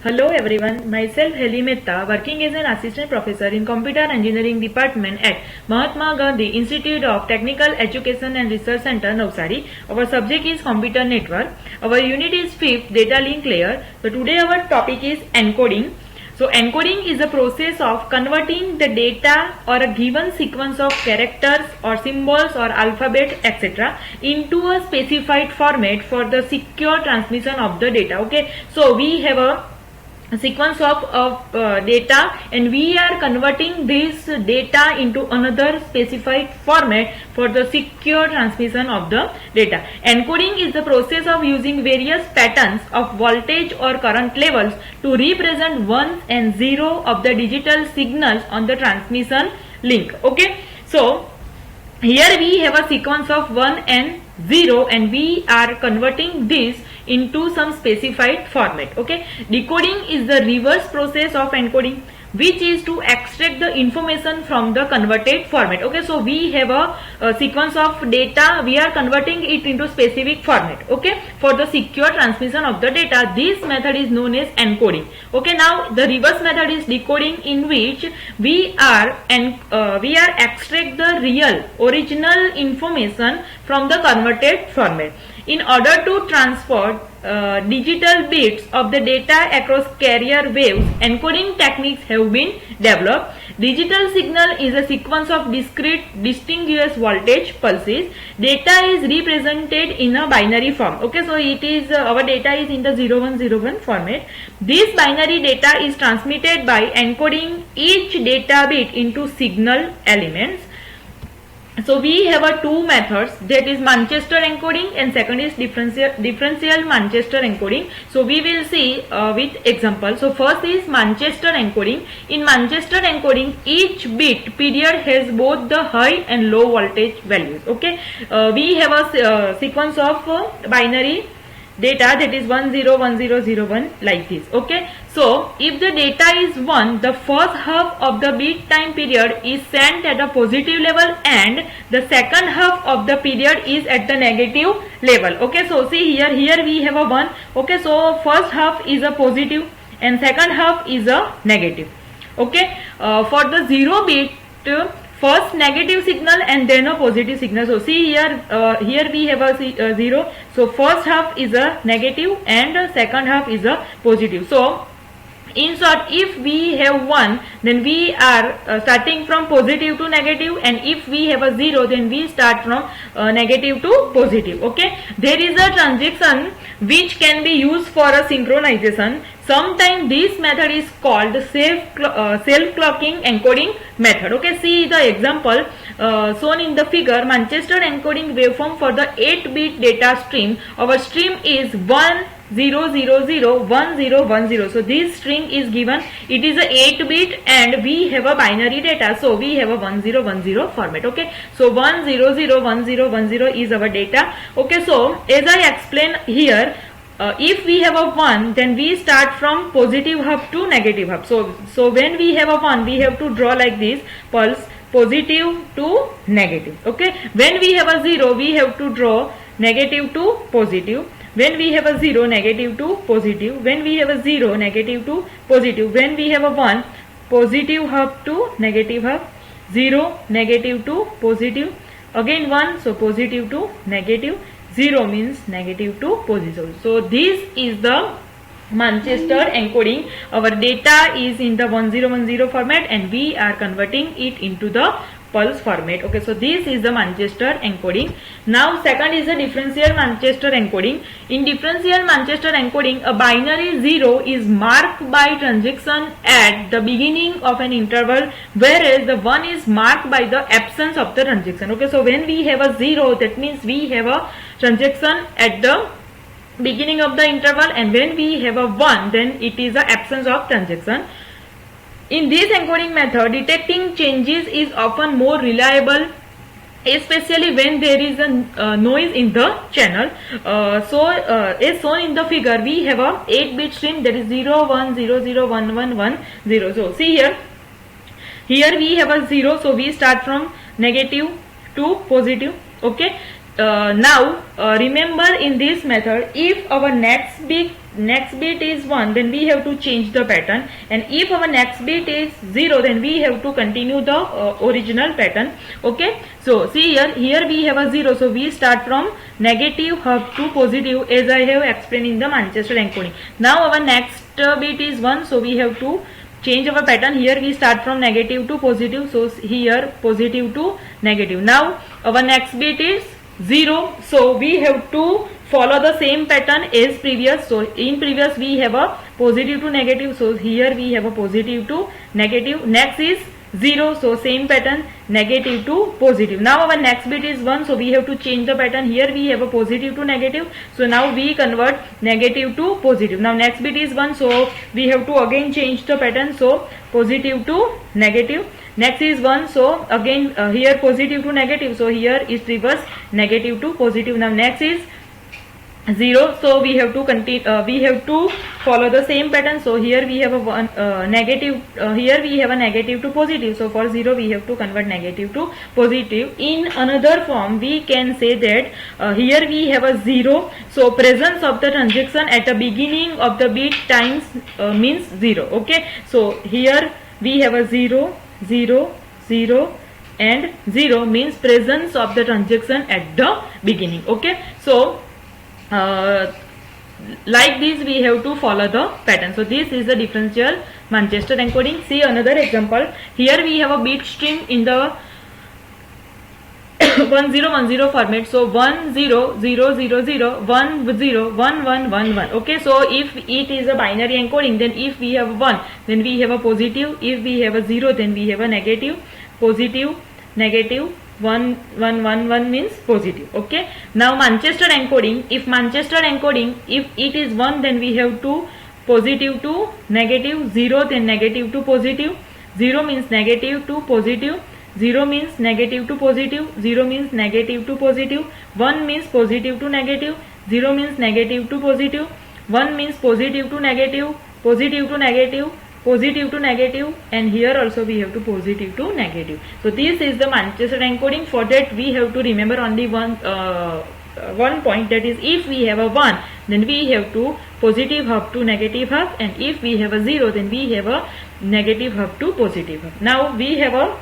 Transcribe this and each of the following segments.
Hello everyone, myself Heli Mehta, working as an assistant professor in Computer Engineering Department at Mahatma Gandhi Institute of Technical Education and Research Center, Navsari. Our subject is Computer Network. Our unit is 5th, Data Link Layer. So today our topic is encoding. So encoding is a process of converting the data or a given sequence of characters or symbols or alphabet etc. into a specified format for the secure transmission of the data. Okay, so we have a sequence of data and we are converting this data into another specified format for the secure transmission of the data. Encoding is the process of using various patterns of voltage or current levels to represent ones and zero of the digital signals on the transmission link. Okay, so here we have a sequence of 1 and 0 and we are converting this into some specified format. Okay, decoding is the reverse process of encoding, which is to extract the information from the converted format. Okay, so we have a sequence of data, we are converting it into specific format. Okay, for the secure transmission of the data, this method is known as encoding. Okay, now the reverse method is decoding, in which we are extract the real original information from the converted format. In order to transfer digital bits of the data across carrier waves, encoding techniques have been developed. Digital signal is a sequence of discrete distinguished voltage pulses. Data is represented in a binary form. Okay, so it is our data is in the 0101 format. This binary data is transmitted by encoding each data bit into signal elements. So we have two methods, that is Manchester encoding and second is differential Manchester encoding. So we will see with example. So first is Manchester encoding. In Manchester encoding, each bit period has both the high and low voltage values. Okay, we have a sequence of binary data, that is 101001 like this. Okay, so if the data is 1, the first half of the bit time period is sent at a positive level and the second half of the period is at the negative level. Okay, so see here we have a 1. Okay, so first half is a positive and second half is a negative. Okay, for the 0 bit, first negative signal and then a positive signal. So see here we have a 0. So first half is a negative and second half is a positive. So in short, if we have 1, then we are starting from positive to negative, and if we have a 0, then we start from negative to positive. Okay, there is a transaction which can be used for a synchronization. Sometimes this method is called self-clocking encoding method. Okay, see the example shown in the figure. Manchester encoding waveform for the 8-bit data stream. Our stream is 10001010. So this string is given, it is a 8-bit and we have a binary data, so we have a 1010 format. Okay, so 10001010 is our data. Okay, so as I explained here, if we have a 1, then we start from positive half to negative half. So when we have a 1, we have to draw like this pulse, positive to negative. Okay, when we have a 0, we have to draw negative to positive. When we have a 0, negative to positive. When we have a 0, negative to positive. When we have a 1, positive half to negative half. 0, negative to positive. Again 1, so positive to negative. 0 means negative to positive. So this is the Manchester encoding. Our data is in the 1010 format and we are converting it into the pulse format. Okay, so this is the Manchester encoding. Now second is the differential Manchester encoding. In differential Manchester encoding, a binary 0 is marked by transaction at the beginning of an interval, whereas the 1 is marked by the absence of the transaction. Okay, so when we have a 0, that means we have a transaction at the beginning of the interval, and when we have a 1, then it is the absence of transaction. In this encoding method, detecting changes is often more reliable, especially when there is a noise in the channel. As shown in the figure, we have a 8-bit stream, that is 01001110. So see here we have a 0, so we start from negative to positive. Okay, now remember in this method, if our next bit next bit is 1, then we have to change the pattern, and if our next bit is 0, then we have to continue the original pattern. Okay, so see here we have a 0, so we start from negative up to positive, as I have explained in the Manchester encoding. Now our next bit is 1, so we have to change our pattern. Here we start from negative to positive, so here positive to negative. Now our next bit is 0, so we have to follow the same pattern as previous. So in previous we have a positive to negative, so here we have a positive to negative. Next is 0, so same pattern, negative to positive. Now our next bit is 1, so we have to change the pattern. Here we have a positive to negative, so now we convert negative to positive. Now next bit is 1, so we have to again change the pattern, so positive to negative. Next is 1, so again here positive to negative, so here is reverse, negative to positive. Now next is 0, so we have to continue, we have to follow the same pattern. So here we have a negative, here we have a negative to positive, so for 0 we have to convert negative to positive. In another form we can say that here we have a 0, so presence of the transaction at the beginning of the bit times means 0. Okay, so here we have a 0, 0, 0 and 0 means presence of the transaction at the beginning. Okay, so like this we have to follow the pattern. So this is the differential Manchester encoding. See another example. Here we have a bit string in the 1010 format. So 100000 101111. Okay, so if it is a binary encoding, then if we have 1, then we have a positive. If we have a 0, then we have a negative. Positive, negative. 1111 means positive. Okay, now Manchester encoding, if Manchester encoding, if it is 1, then we have to positive to negative, 0 then negative to positive, 0 means negative to positive, 0 means negative to positive, 0 means negative to positive, 1 means positive to negative, 0 means negative to positive, 1 means positive to negative, positive to negative, positive to negative, and here also we have to positive to negative. So this is the Manchester encoding. For that we have to remember only one point, that is if we have a 1, then we have to positive half to negative half, and if we have a 0, then we have a negative half to positive half. Now we have a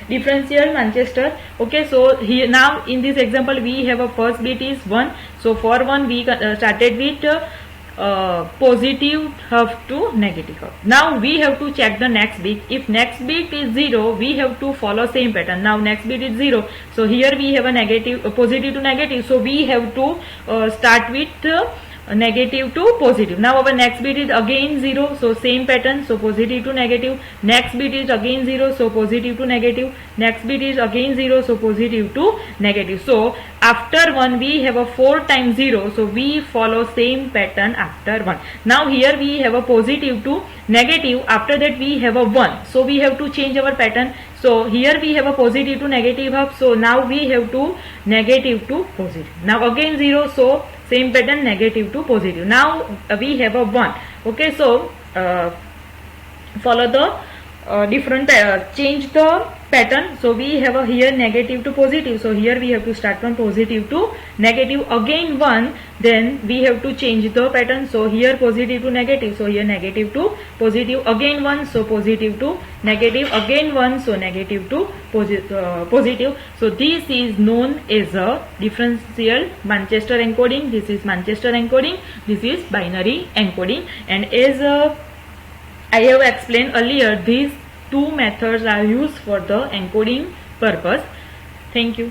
differential Manchester. Okay, so here now in this example we have a first bit is 1, so for 1 we started with positive half to negative half. Now we have to check the next bit. If next bit is 0, we have to follow same pattern. Now next bit is 0, so here we have a negative, positive to negative, so we have to start with negative to positive. Now our next bit is again 0, so same pattern, so positive to negative. Next bit is again 0, so positive to negative. Next bit is again 0, so positive to negative. So after 1 we have a 4 times 0, so we follow same pattern after 1. Now here we have a positive to negative, after that we have a 1, so we have to change our pattern. So here we have a positive to negative half, so now we have to negative to positive. Now again 0, so same pattern, negative to positive. Now we have a 1. Okay, so follow the different change the pattern. So we have a here negative to positive, so here we have to start from positive to negative, again 1, then we have to change the pattern. So here positive to negative, so here negative to positive, again 1, so positive to negative, again 1, so negative to positive. So this is known as a differential Manchester encoding. This is Manchester encoding, this is binary encoding, and as I have explained earlier, these two methods are used for the encoding purpose. Thank you.